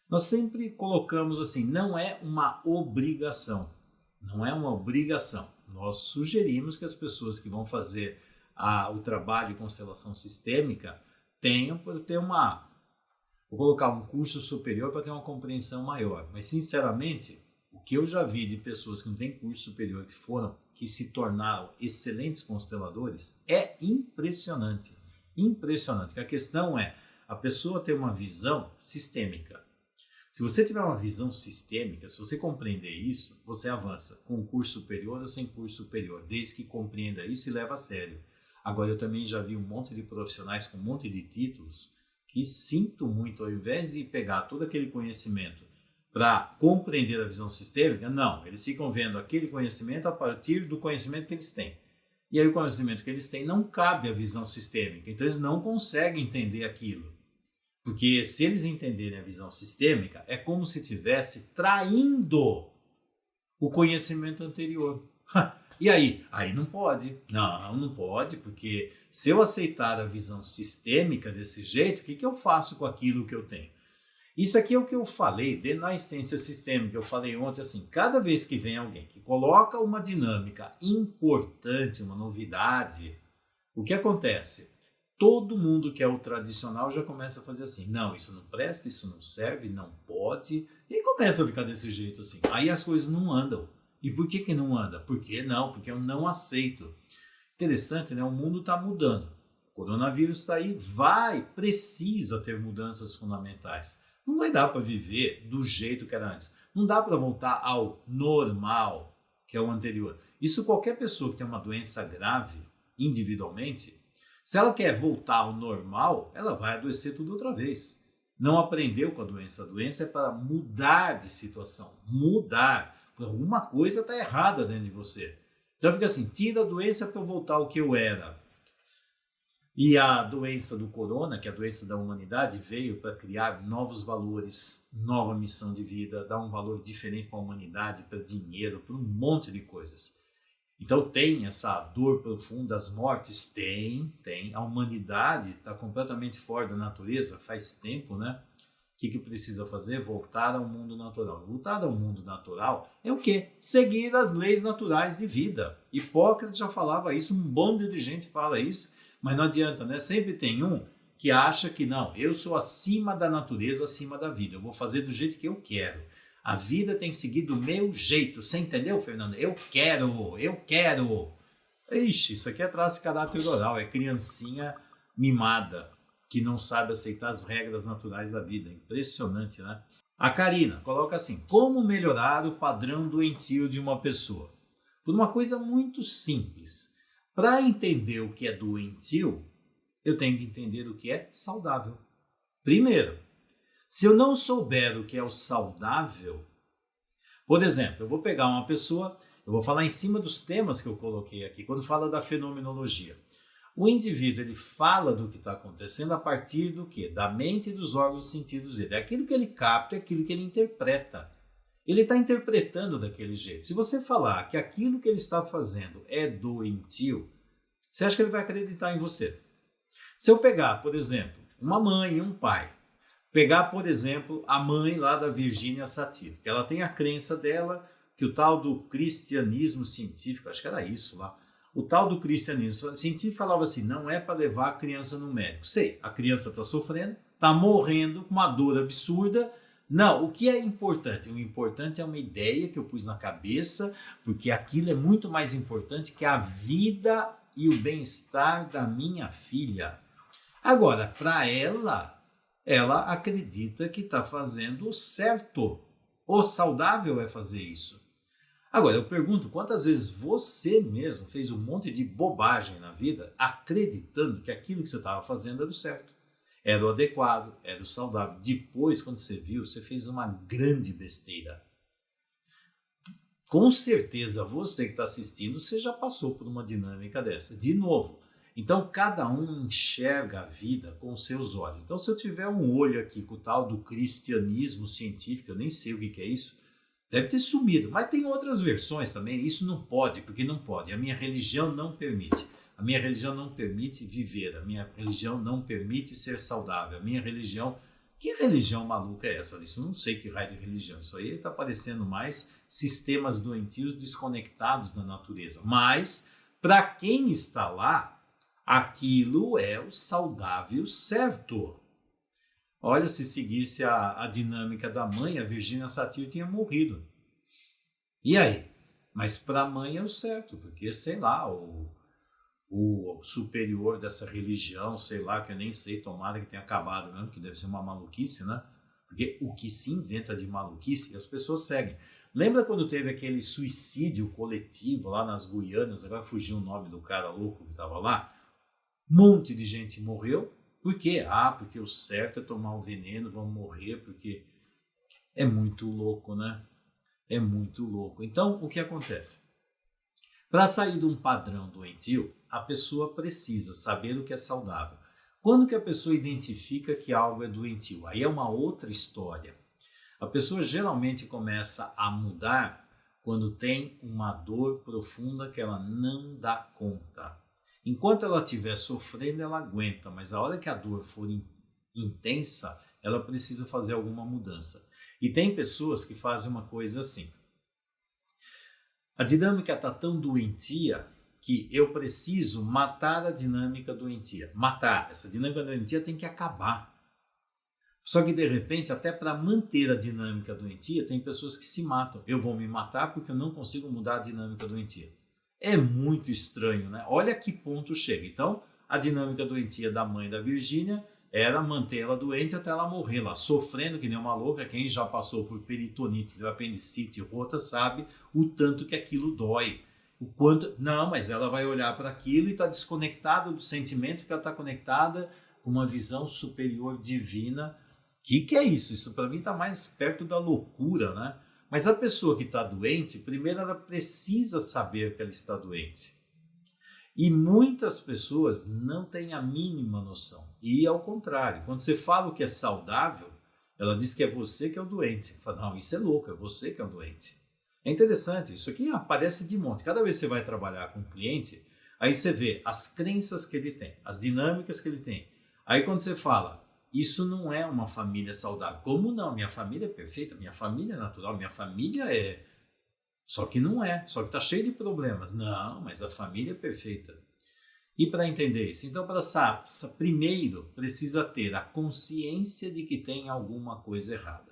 Nós sempre colocamos assim, não é uma obrigação. Não é uma obrigação. Nós sugerimos que as pessoas que vão fazer o trabalho de constelação sistêmica tenham para ter vou colocar um curso superior para ter uma compreensão maior. Mas, sinceramente, o que eu já vi de pessoas que não têm curso superior, que se tornaram excelentes consteladores, é impressionante. Impressionante. Porque a questão é a pessoa ter uma visão sistêmica. Se você tiver uma visão sistêmica, se você compreender isso, você avança com curso superior ou sem curso superior, desde que compreenda isso e leve a sério. Agora, eu também já vi um monte de profissionais com um monte de títulos que sinto muito, ao invés de pegar todo aquele conhecimento para compreender a visão sistêmica, não, eles ficam vendo aquele conhecimento a partir do conhecimento que eles têm. E aí o conhecimento que eles têm não cabe à visão sistêmica, então eles não conseguem entender aquilo. Porque se eles entenderem a visão sistêmica, é como se estivesse traindo o conhecimento anterior. E aí? Aí não pode. Não, não pode, porque se eu aceitar a visão sistêmica desse jeito, o que eu faço com aquilo que eu tenho? Isso aqui é o que eu falei na essência sistêmica. Eu falei ontem assim, cada vez que vem alguém que coloca uma dinâmica importante, uma novidade, o que acontece? Todo mundo que é o tradicional já começa a fazer assim, não, isso não presta, isso não serve, não pode, e começa a ficar desse jeito assim. Aí as coisas não andam. E por que não anda? Por que não? Porque eu não aceito. Interessante, né? O mundo está mudando. O coronavírus está aí, precisa ter mudanças fundamentais. Não vai dar para viver do jeito que era antes. Não dá para voltar ao normal, que é o anterior. Isso qualquer pessoa que tem uma doença grave, individualmente, se ela quer voltar ao normal, ela vai adoecer tudo outra vez. Não aprendeu com a doença. A doença é para mudar de situação. Mudar. Alguma coisa está errada dentro de você. Então fica assim, tira a doença para eu voltar ao que eu era. E a doença do corona, que é a doença da humanidade, veio para criar novos valores, nova missão de vida, dar um valor diferente para a humanidade, para dinheiro, para um monte de coisas. Então tem essa dor profunda, as mortes? Tem. A humanidade está completamente fora da natureza, faz tempo, né? O que precisa fazer? Voltar ao mundo natural. Voltar ao mundo natural é o quê? Seguir as leis naturais de vida. Hipócrates já falava isso, um bando de gente fala isso, mas não adianta, né? Sempre tem um que acha que não, eu sou acima da natureza, acima da vida, eu vou fazer do jeito que eu quero. A vida tem que seguir do meu jeito. Você entendeu, Fernando? Eu quero. Ixi, isso aqui é traço de caráter oral, é criancinha mimada, que não sabe aceitar as regras naturais da vida. Impressionante, né? A Karina coloca assim, como melhorar o padrão doentio de uma pessoa? Por uma coisa muito simples. Para entender o que é doentio, eu tenho que entender o que é saudável. Primeiro, se eu não souber o que é o saudável, por exemplo, eu vou pegar uma pessoa, eu vou falar em cima dos temas que eu coloquei aqui, quando fala da fenomenologia. O indivíduo, ele fala do que está acontecendo a partir do quê? Da mente e dos órgãos sentidos dele. É aquilo que ele capta, é aquilo que ele interpreta. Ele está interpretando daquele jeito. Se você falar que aquilo que ele está fazendo é doentio, você acha que ele vai acreditar em você? Se eu pegar, por exemplo, uma mãe e um pai, pegar, por exemplo, a mãe lá da Virginia Satir, que ela tem a crença dela que o tal do cristianismo científico, acho que era isso lá, o tal do cristianismo científico falava assim, não é para levar a criança no médico. Sei, a criança está sofrendo, está morrendo com uma dor absurda. Não, o que é importante? O importante é uma ideia que eu pus na cabeça, porque aquilo é muito mais importante que a vida e o bem-estar da minha filha. Agora, para ela acredita que está fazendo o certo. O saudável é fazer isso. Agora, eu pergunto, quantas vezes você mesmo fez um monte de bobagem na vida acreditando que aquilo que você estava fazendo era o certo, era o adequado, era o saudável. Depois, quando você viu, você fez uma grande besteira. Com certeza, você que está assistindo, você já passou por uma dinâmica dessa. De novo, então cada um enxerga a vida com os seus olhos. Então, se eu tiver um olho aqui com o tal do cristianismo científico, eu nem sei o que é isso, deve ter sumido, mas tem outras versões também. Isso não pode, porque não pode. A minha religião não permite. A minha religião não permite viver. A minha religião não permite ser saudável. A minha religião... Que religião maluca é essa? Isso eu não sei que raio de religião. Isso aí está parecendo mais sistemas doentios desconectados da natureza. Mas, para quem está lá, aquilo é o saudável certo. Olha, se seguisse a dinâmica da mãe, a Virginia Satir tinha morrido. E aí? Mas para a mãe é o certo, porque, sei lá, o superior dessa religião, sei lá, que eu nem sei, tomara que tenha acabado mesmo, que deve ser uma maluquice, né? Porque o que se inventa de maluquice, as pessoas seguem. Lembra quando teve aquele suicídio coletivo lá nas Guianas, agora fugiu o nome do cara louco que estava lá? Um monte de gente morreu. Por quê? Porque o certo é tomar o veneno, vão morrer, porque é muito louco, né? É muito louco. Então, o que acontece? Para sair de um padrão doentio, a pessoa precisa saber o que é saudável. Quando que a pessoa identifica que algo é doentio? Aí é uma outra história. A pessoa geralmente começa a mudar quando tem uma dor profunda que ela não dá conta. Enquanto ela estiver sofrendo, ela aguenta, mas a hora que a dor for intensa, ela precisa fazer alguma mudança. E tem pessoas que fazem uma coisa assim. A dinâmica está tão doentia que eu preciso matar a dinâmica doentia. Matar. Essa dinâmica doentia tem que acabar. Só que, de repente, até para manter a dinâmica doentia, tem pessoas que se matam. Eu vou me matar porque eu não consigo mudar a dinâmica doentia. É muito estranho, né? Olha a que ponto chega. Então, a dinâmica doentia da mãe da Virgínia era manter ela doente até ela morrer lá, sofrendo que nem uma louca. Quem já passou por peritonite, apendicite, rota, sabe o tanto que aquilo dói. O quanto... Não, mas ela vai olhar para aquilo e está desconectada do sentimento, que ela está conectada com uma visão superior divina. Que é isso? Isso para mim está mais perto da loucura, né? Mas a pessoa que está doente, primeiro ela precisa saber que ela está doente. E muitas pessoas não têm a mínima noção. E ao contrário, quando você fala o que é saudável, ela diz que é você que é o doente. Fala, não, isso é louco, é você que é o doente. É interessante, isso aqui aparece de monte. Cada vez que você vai trabalhar com um cliente, aí você vê as crenças que ele tem, as dinâmicas que ele tem. Aí quando você fala, isso não é uma família saudável. Como não? Minha família é perfeita, minha família é natural, minha família é... Só que não é, só que está cheio de problemas. Não, mas a família é perfeita. E para entender isso? Então, primeiro precisa ter a consciência de que tem alguma coisa errada.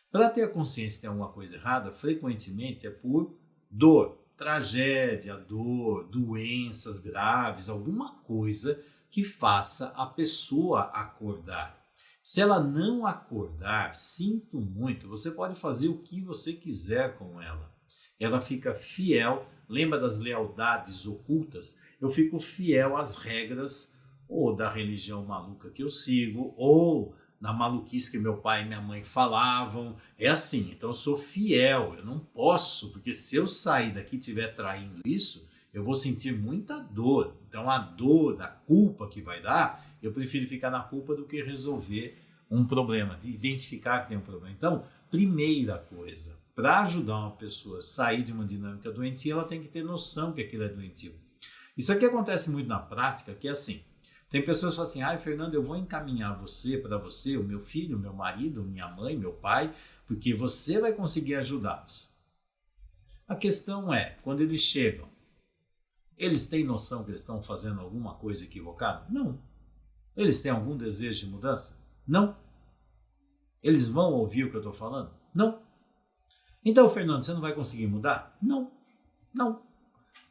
Para ter a consciência de que tem alguma coisa errada, frequentemente é por dor, tragédia, dor, doenças graves, alguma coisa que faça a pessoa acordar. Se ela não acordar, sinto muito, você pode fazer o que você quiser com ela. Ela fica fiel, lembra das lealdades ocultas? Eu fico fiel às regras ou da religião maluca que eu sigo, ou na maluquice que meu pai e minha mãe falavam. É assim, então eu sou fiel, eu não posso, porque se eu sair daqui e estiver traindo isso, eu vou sentir muita dor. Então a dor da culpa que vai dar, eu prefiro ficar na culpa do que resolver um problema, identificar que tem um problema. Então, primeira coisa, para ajudar uma pessoa a sair de uma dinâmica doentia, ela tem que ter noção que aquilo é doentio. Isso aqui acontece muito na prática, que é assim, tem pessoas que falam assim, Fernando, eu vou encaminhar para você, o meu filho, o meu marido, minha mãe, meu pai, porque você vai conseguir ajudá-los. A questão é, quando eles chegam, eles têm noção que eles estão fazendo alguma coisa equivocada? Não. Eles têm algum desejo de mudança? Não. Eles vão ouvir o que eu estou falando? Não. Então, Fernando, você não vai conseguir mudar? Não. Não.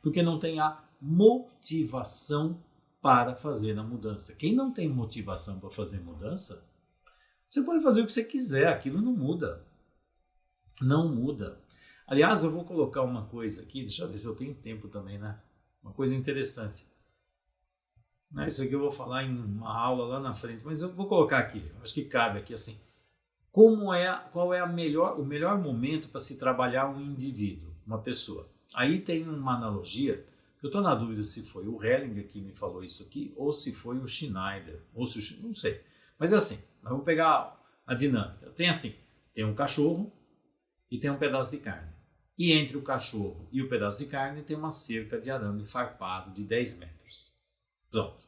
Porque não tem a motivação para fazer a mudança. Quem não tem motivação para fazer mudança, você pode fazer o que você quiser, aquilo não muda. Não muda. Aliás, eu vou colocar uma coisa aqui, deixa eu ver se eu tenho tempo também, né? Uma coisa interessante. Isso aqui eu vou falar em uma aula lá na frente, mas eu vou colocar aqui, acho que cabe aqui assim. Qual é o melhor momento para se trabalhar um indivíduo, uma pessoa? Aí tem uma analogia, que eu estou na dúvida se foi o Hellinger que me falou isso aqui, ou se foi o Schneider, ou se não sei. Mas é assim, nós vamos pegar a dinâmica. Tem assim, tem um cachorro e tem um pedaço de carne. E entre o cachorro e o pedaço de carne tem uma cerca de arame farpado de 10 metros. Pronto.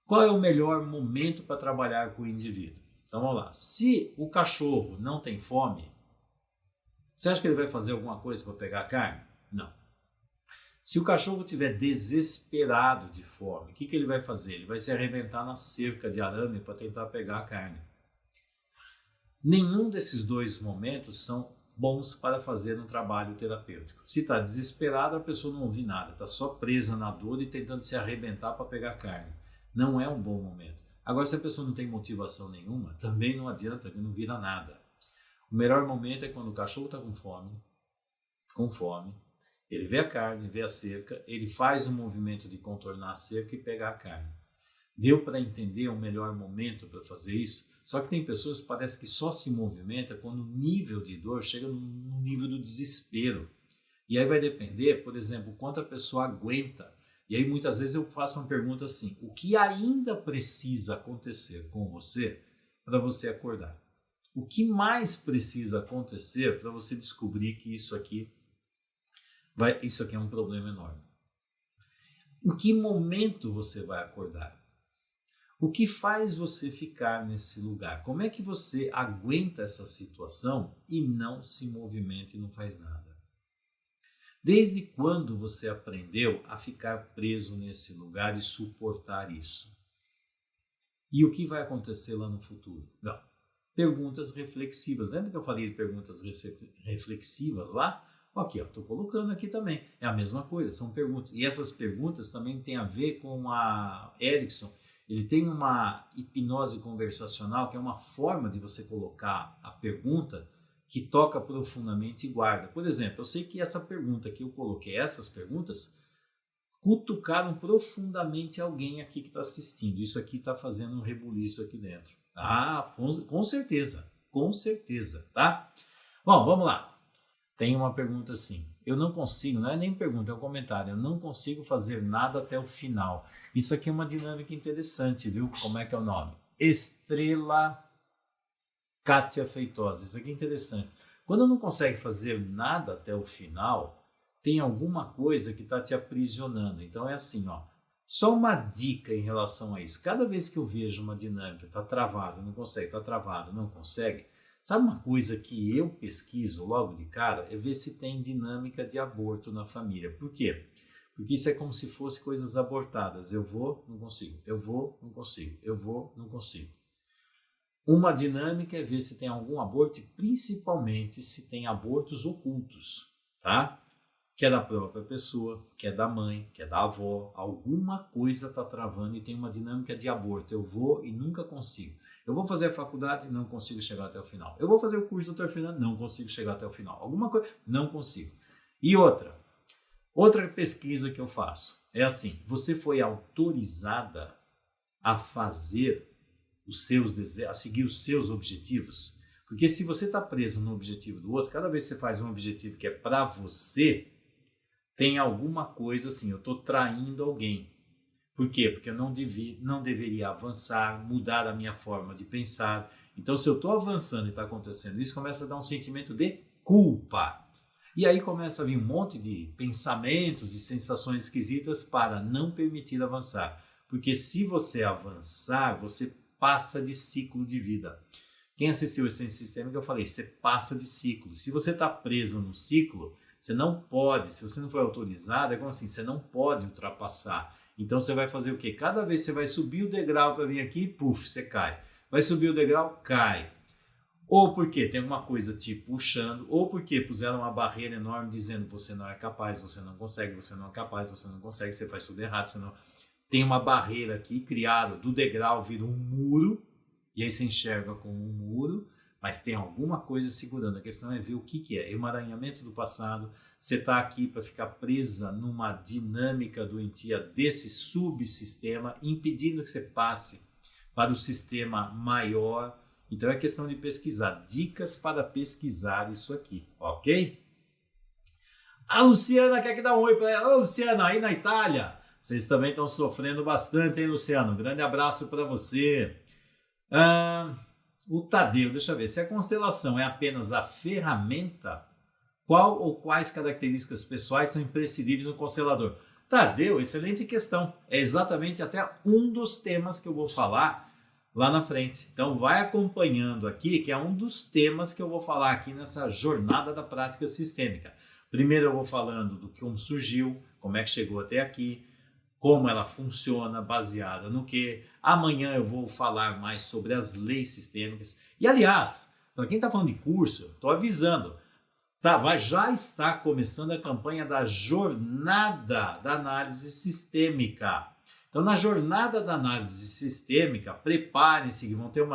Qual é o melhor momento para trabalhar com o indivíduo? Então vamos lá. Se o cachorro não tem fome, você acha que ele vai fazer alguma coisa para pegar carne? Não. Se o cachorro estiver desesperado de fome, o que ele vai fazer? Ele vai se arrebentar na cerca de arame para tentar pegar a carne. Nenhum desses dois momentos são bons para fazer um trabalho terapêutico. Se está desesperado, a pessoa não ouve nada, está só presa na dor e tentando se arrebentar para pegar carne. Não é um bom momento. Agora, se a pessoa não tem motivação nenhuma, também não adianta, não vira nada. O melhor momento é quando o cachorro está com fome, ele vê a carne, vê a cerca, ele faz o movimento de contornar a cerca e pegar a carne. Deu para entender o melhor momento para fazer isso? Só que tem pessoas que parece que só se movimenta quando o nível de dor chega no nível do desespero. E aí vai depender, por exemplo, quanto a pessoa aguenta. E aí muitas vezes eu faço uma pergunta assim: o que ainda precisa acontecer com você para você acordar? O que mais precisa acontecer para você descobrir que isso aqui é um problema enorme? Em que momento você vai acordar? O que faz você ficar nesse lugar? Como é que você aguenta essa situação e não se movimenta e não faz nada? Desde quando você aprendeu a ficar preso nesse lugar e suportar isso? E o que vai acontecer lá no futuro? Não. Perguntas reflexivas. Lembra que eu falei de perguntas reflexivas lá? Aqui, estou colocando aqui também. É a mesma coisa, são perguntas. E essas perguntas também têm a ver com a Erickson. Ele tem uma hipnose conversacional, que é uma forma de você colocar a pergunta que toca profundamente e guarda. Por exemplo, eu sei que essa pergunta que eu coloquei, essas perguntas, cutucaram profundamente alguém aqui que está assistindo. Isso aqui está fazendo um rebuliço aqui dentro. Ah, com certeza, tá? Bom, vamos lá. Tem uma pergunta assim: eu não consigo, não é nem pergunta, é um comentário, eu não consigo fazer nada até o final. Isso aqui é uma dinâmica interessante, viu? Como é que é o nome? Estrela Kátia Feitosa. Isso aqui é interessante. Quando não consegue fazer nada até o final, tem alguma coisa que está te aprisionando. Então é assim, ó. Só uma dica em relação a isso. Cada vez que eu vejo uma dinâmica, está travado, não consegue, está travado, não consegue. Sabe uma coisa que eu pesquiso logo de cara? É ver se tem dinâmica de aborto na família. Por quê? Porque isso é como se fosse coisas abortadas. Eu vou, não consigo. Eu vou, não consigo. Eu vou, não consigo. Uma dinâmica é ver se tem algum aborto, e principalmente se tem abortos ocultos, tá? Que é da própria pessoa, que é da mãe, que é da avó. Alguma coisa está travando e tem uma dinâmica de aborto. Eu vou e nunca consigo. Eu vou fazer a faculdade e não consigo chegar até o final. Eu vou fazer o curso até o final, não consigo chegar até o final. Alguma coisa, não consigo. E outra pesquisa que eu faço é assim: você foi autorizada a fazer os seus desejos, a seguir os seus objetivos? Porque se você está preso no objetivo do outro, cada vez que você faz um objetivo que é para você, tem alguma coisa assim: eu estou traindo alguém. Por quê? Porque eu não deveria avançar, mudar a minha forma de pensar. Então, se eu estou avançando e está acontecendo isso, começa a dar um sentimento de culpa. E aí começa a vir um monte de pensamentos, de sensações esquisitas para não permitir avançar. Porque se você avançar, você passa de ciclo de vida. Quem assistiu esse sistema que eu falei, você passa de ciclo. Se você está preso no ciclo, você não pode, se você não for autorizado, é como assim, você não pode ultrapassar. Então você vai fazer o quê? Cada vez que você vai subir o degrau para vir aqui, puf, você cai. Vai subir o degrau, cai. Ou porque tem uma coisa te puxando, ou porque puseram uma barreira enorme dizendo você não é capaz, você não consegue, você não é capaz, você não consegue, você faz tudo errado, você não... Tem uma barreira aqui, criaram do degrau, vira um muro, e aí você enxerga como um muro, mas tem alguma coisa segurando. A questão é ver o que é. Emaranhamento do passado. Você está aqui para ficar presa numa dinâmica doentia desse subsistema, impedindo que você passe para o sistema maior. Então é questão de pesquisar. Dicas para pesquisar isso aqui, ok? A Luciana quer que dá um oi para ela. Ô, Luciana, aí na Itália, vocês também estão sofrendo bastante, hein, Luciano? Um grande abraço para você. O Tadeu, deixa eu ver. Se a constelação é apenas a ferramenta, qual ou quais características pessoais são imprescindíveis no constelador? Tadeu, excelente questão. É exatamente até um dos temas que eu vou falar lá na frente. Então vai acompanhando aqui, que é um dos temas que eu vou falar aqui nessa jornada da prática sistêmica. Primeiro eu vou falando do como surgiu, como é que chegou até aqui, como ela funciona, baseada no que. Amanhã eu vou falar mais sobre as leis sistêmicas. E aliás, para quem está falando de curso, estou avisando, já está começando a campanha da Jornada da Análise Sistêmica. Então, na Jornada da Análise Sistêmica, preparem-se que vão ter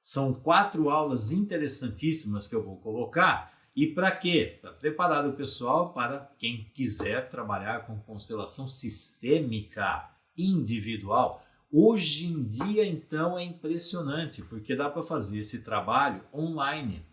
são 4 aulas interessantíssimas que eu vou colocar. E para quê? Para preparar o pessoal para quem quiser trabalhar com constelação sistêmica individual. Hoje em dia, então, é impressionante, porque dá para fazer esse trabalho online.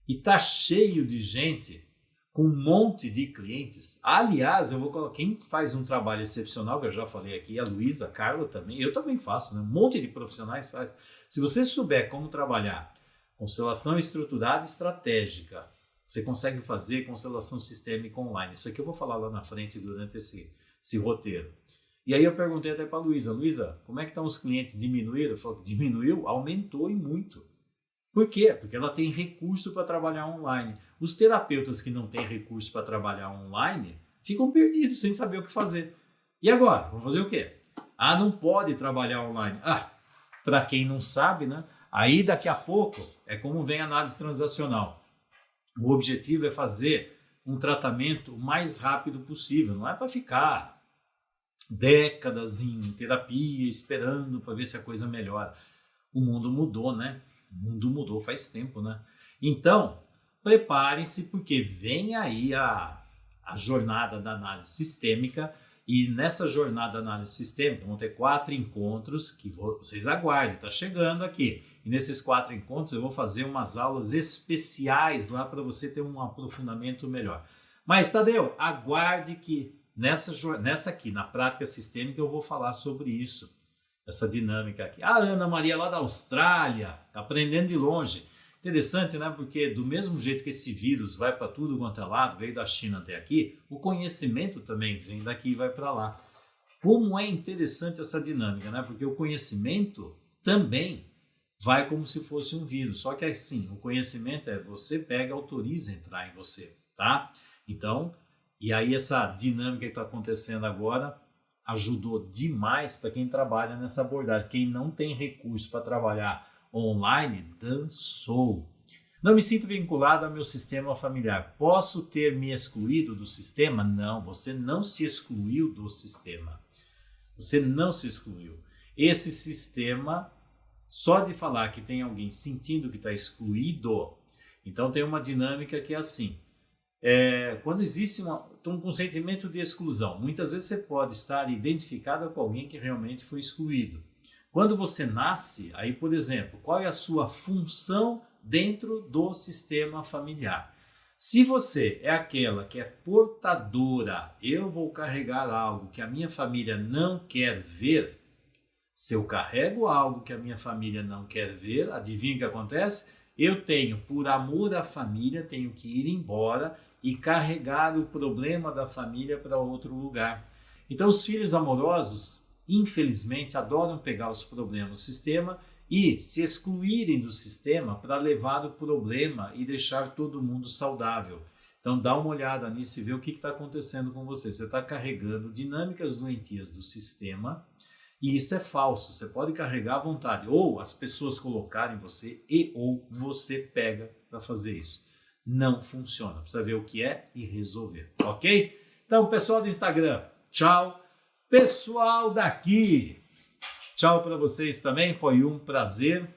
E tá cheio de gente com um monte de clientes. Aliás, eu vou colocar quem faz um trabalho excepcional, que eu já falei aqui, a Luísa, a Carla também, eu também faço, né? Um monte de profissionais faz. Se você souber como trabalhar constelação estruturada e estratégica, você consegue fazer constelação sistêmica online. Isso aqui eu vou falar lá na frente durante esse roteiro. E aí eu perguntei até para a Luísa, como é que estão os clientes? Diminuíram? Eu falei, diminuiu? Aumentou e muito. Por quê? Porque ela tem recurso para trabalhar online. Os terapeutas que não têm recurso para trabalhar online ficam perdidos, sem saber o que fazer. E agora? Vamos fazer o quê? Ah, não pode trabalhar online. Ah, para quem não sabe, né? Aí daqui a pouco é como vem a análise transacional. O objetivo é fazer um tratamento o mais rápido possível. Não é para ficar décadas em terapia esperando para ver se a coisa melhora. O mundo mudou, né? O mundo mudou faz tempo, né? Então, preparem-se porque vem aí a jornada da análise sistêmica e nessa jornada da análise sistêmica vão ter 4 encontros que vocês aguardem, está chegando aqui. E nesses 4 encontros eu vou fazer umas aulas especiais lá para você ter um aprofundamento melhor. Mas, Tadeu, aguarde que nessa aqui, na prática sistêmica, eu vou falar sobre isso. Essa dinâmica aqui. A Ana Maria lá da Austrália, tá aprendendo de longe. Interessante, né? Porque do mesmo jeito que esse vírus vai para tudo quanto é lado, veio da China até aqui, o conhecimento também vem daqui e vai para lá. Como é interessante essa dinâmica, né? Porque o conhecimento também vai como se fosse um vírus. Só que assim, o conhecimento é você pega, autoriza entrar em você, tá? Então, e aí essa dinâmica que está acontecendo agora ajudou demais para quem trabalha nessa abordagem. Quem não tem recurso para trabalhar online, dançou. Não me sinto vinculado ao meu sistema familiar. Posso ter me excluído do sistema? Não, você não se excluiu do sistema. Você não se excluiu. Esse sistema, só de falar que tem alguém sentindo que está excluído, então tem uma dinâmica que é assim. Quando existe um sentimento de exclusão, muitas vezes você pode estar identificado com alguém que realmente foi excluído. Quando você nasce, aí, por exemplo, qual é a sua função dentro do sistema familiar? Se você é aquela que é portadora, eu vou carregar algo que a minha família não quer ver, se eu carrego algo que a minha família não quer ver, adivinha o que acontece? Eu tenho, por amor à família, tenho que ir embora e carregar o problema da família para outro lugar. Então, os filhos amorosos, infelizmente, adoram pegar os problemas do sistema e se excluírem do sistema para levar o problema e deixar todo mundo saudável. Então, dá uma olhada nisso e vê o que está acontecendo com você. Você está carregando dinâmicas doentias do sistema e isso é falso. Você pode carregar à vontade. Ou as pessoas colocarem você ou você pega para fazer isso. Não funciona. Precisa ver o que é e resolver, ok? Então, pessoal do Instagram, tchau. Pessoal daqui, tchau para vocês também. Foi um prazer.